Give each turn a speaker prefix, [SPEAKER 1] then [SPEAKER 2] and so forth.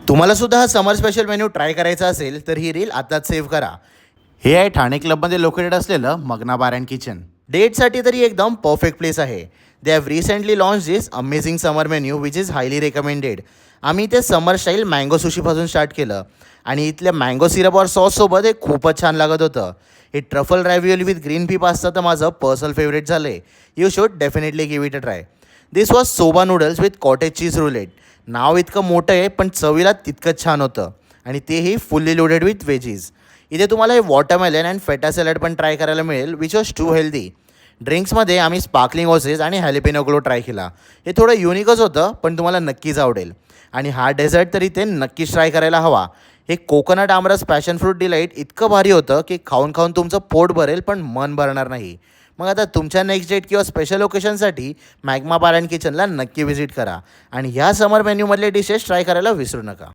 [SPEAKER 1] तुम्हाला सुद्धा हा समर स्पेशल मेन्यू ट्राय करायचा असेल तर ही रील आताच सेव्ह करा. हे आहे ठाणे क्लबमध्ये लोकेटेड असलेलं मगना बार अँड किचन. डेटसाठी तरी एकदम परफेक्ट प्लेस आहे. They have recently launch this amazing summer menu which is highly recommended. आम्ही इथे समर स्टाईल मँगो सुशीपासून स्टार्ट केलं आणि इथल्या मँगो सिरप और सॉससोबत हे खूपच छान लागत होतं. हे truffle ravioli with green pea pasta तर माझं पर्सनल फेवरेट झालं आहे. You should definitely give it a try. This was soba noodles with cottage cheese roulade. नाव इतकं मोठं आहे पण चवीला तितकंच छान होतं आणि तेही फुल्ली लोडेड विथ व्हेजीज. इथे तुम्हाला हे वॉटरमेलन अँड फेटा सॅलड पण ट्राय करायला मिळेल विच वॉज टू हेल्दी. ड्रिंक्समध्ये आम्ही स्पार्कलिंग ओसेस आणि हॅलिपिनो ग्लो ट्राय केला. हे थोडं युनिकच होतं पण तुम्हाला नक्कीच आवडेल. आणि हा डेझर्ट तर इथे नक्कीच ट्राय करायला हवा. हे कोकोनट आमरस पॅशन फ्रूट डिलाईट इतकं भारी होतं की खाऊन खाऊन तुमचं पोट भरेल पण मन भरणार नाही. मग आता तुमच्या नेक्स्ट डेट किंवा स्पेशल ओकेशनसाठी मॅग्मा बार अँड किचनला नक्की व्हिजिट करा आणि ह्या समर मेन्यूमधले डिशेस ट्राय करायला विसरू नका.